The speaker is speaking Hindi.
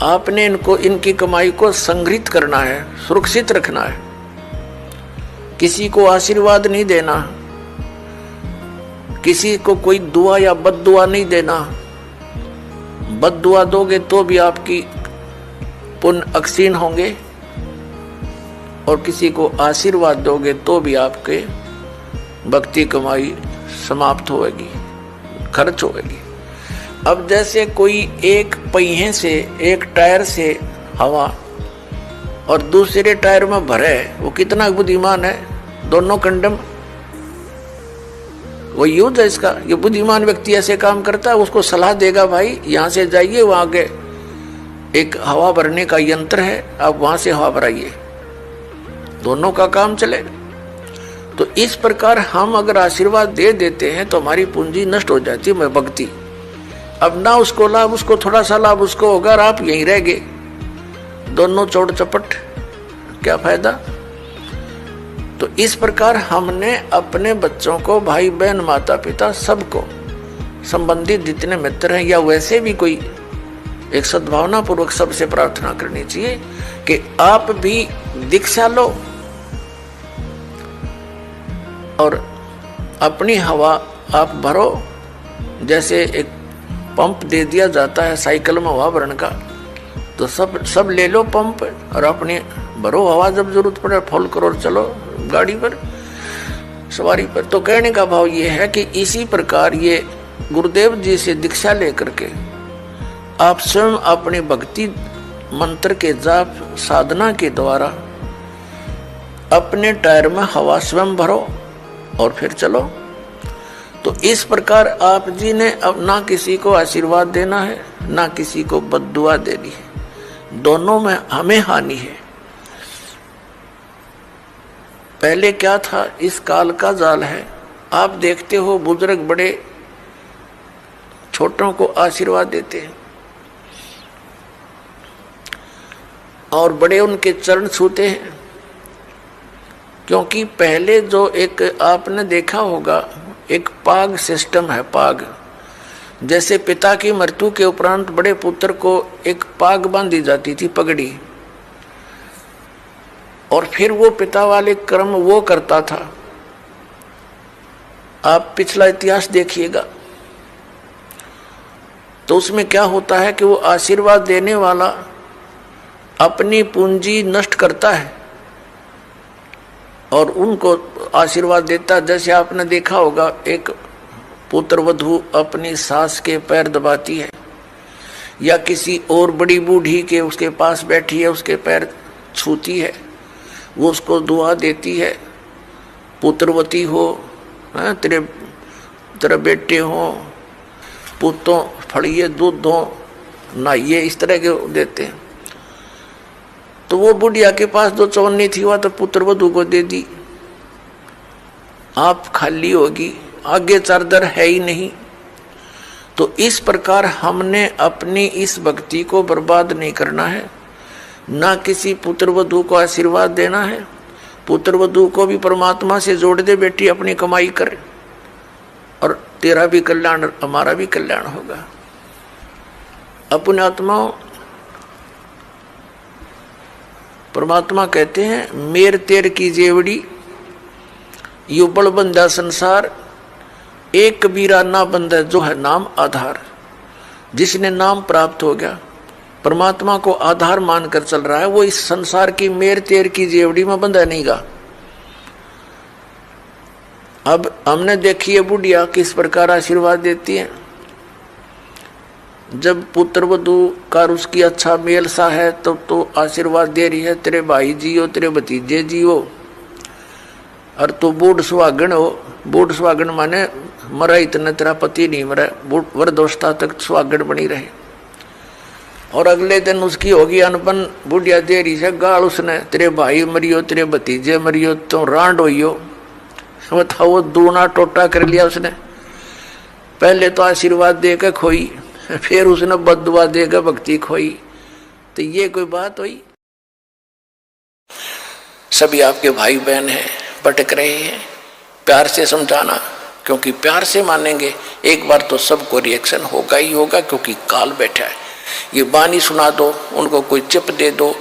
आपने इनको इनकी कमाई को संग्रहित करना है, सुरक्षित रखना है। किसी को आशीर्वाद नहीं देना, किसी को कोई दुआ या बद्दुआ नहीं देना। बद्दुआ दोगे तो भी आपकी पुण्य अक्षीण होंगे, और किसी को आशीर्वाद दोगे तो भी आपके भक्ति कमाई समाप्त होगी, खर्च होगी। अब जैसे कोई एक पहिए से, एक टायर से हवा और दूसरे टायर में भरे, वो कितना बुद्धिमान है, दोनों कंडम। वो यूज है इसका। ये बुद्धिमान व्यक्ति ऐसे काम करता है, उसको सलाह देगा भाई यहाँ से जाइए, वहां के एक हवा भरने का यंत्र है, आप वहां से हवा भराइए, दोनों का काम चलेगा। तो इस प्रकार हम अगर आशीर्वाद दे देते हैं तो हमारी पूंजी नष्ट हो जाती है, भक्ति। अब ना उसको लाभ, उसको थोड़ा सा लाभ उसको होगा और आप यहीं रह गए, दोनों चौड़ चपट, क्या फायदा। तो इस प्रकार हमने अपने बच्चों को, भाई बहन, माता पिता, सबको, संबंधित जितने मित्र हैं या वैसे भी कोई, एक सद्भावना पूर्वक सबसे प्रार्थना करनी चाहिए कि आप भी दीक्षा लो और अपनी हवा आप भरो। जैसे एक पंप दे दिया जाता है साइकिल में हवा भरने का, तो सब ले लो पंप और अपनी भरो हवा, जब जरूरत पड़े फुल करो और चलो गाड़ी पर, सवारी पर। तो कहने का भाव ये है कि इसी प्रकार ये गुरुदेव जी से दीक्षा लेकर के आप स्वयं अपनी भक्ति मंत्र के जाप साधना के द्वारा अपने टायर में हवा स्वयं भरो और फिर चलो। तो इस प्रकार आप जी ने अब ना किसी को आशीर्वाद देना है, ना किसी को बद्दुआ देनी है, दोनों में हमें हानि है। पहले क्या था, इस काल का जाल है। आप देखते हो बुजुर्ग बड़े छोटों को आशीर्वाद देते हैं और बड़े उनके चरण छूते हैं, क्योंकि पहले जो एक आपने देखा होगा एक पाग सिस्टम है। पाग जैसे पिता की मृत्यु के उपरांत बड़े पुत्र को एक पाग बांधी जाती थी, पगड़ी, और फिर वो पिता वाले कर्म वो करता था। आप पिछला इतिहास देखिएगा तो उसमें क्या होता है कि वो आशीर्वाद देने वाला अपनी पूंजी नष्ट करता है और उनको आशीर्वाद देता। जैसे आपने देखा होगा एक पुत्र वधू अपनी सास के पैर दबाती है या किसी और बड़ी बूढ़ी के उसके पास बैठी है उसके पैर छूती है, वो उसको दुआ देती है, पुत्रवती हो, तेरे बेटे हो, पुतों फड़िए दूध दो, नहाइए, इस तरह के देते हैं। तो वो बुढ़िया के पास जो चौनी थी वह तो पुत्र वधू को दे दी, आप खाली होगी, आगे चारदर है ही नहीं। तो इस प्रकार हमने अपनी इस भक्ति को बर्बाद नहीं करना है, ना किसी पुत्र वधू को आशीर्वाद देना है। पुत्र वधू को भी परमात्मा से जोड़ दे, बेटी अपनी कमाई कर और तेरा भी कल्याण हमारा भी कल्याण होगा। अपने आत्माओं, परमात्मा कहते हैं मेर तेर की जेवड़ी यू बड़ बंदा संसार, एक कबीरा ना बंदा जो है नाम आधार। जिसने नाम प्राप्त हो गया, परमात्मा को आधार मानकर चल रहा है, वो इस संसार की मेर तेर की जेवड़ी में बंधा नहीं गा। अब हमने देखी है बुढ़िया किस प्रकार आशीर्वाद देती है। जब पुत्र वधू का उसकी अच्छा मेल सा है तब तो आशीर्वाद दे रही है, तेरे भाई जियो, तेरे भतीजे जियो, और तो बूढ़ सुहागन हो। बूढ़ सुहागन माने मरा इतना तेरा पति नहीं मरा, वृद्धावस्था तक सुहागन बनी रहे। और अगले दिन उसकी होगी अनपन, बुढ़िया दे रही है गाल उसने, तेरे भाई मरियो, तेरे भतीजे मरियो, तो रांड होइयो। बताओ, वो दूना टोटा कर लिया उसने। पहले तो आशीर्वाद देकर खोई, फिर उसने बद्दुआ देकर भक्ति खोई। तो ये कोई बात हुई? सभी आपके भाई बहन हैं, भटक रहे हैं, प्यार से समझाना, क्योंकि प्यार से मानेंगे एक बार तो सबको रिएक्शन होगा ही होगा, क्योंकि काल बैठा है। ये बानी सुना दो, उनको कोई चिप दे दो,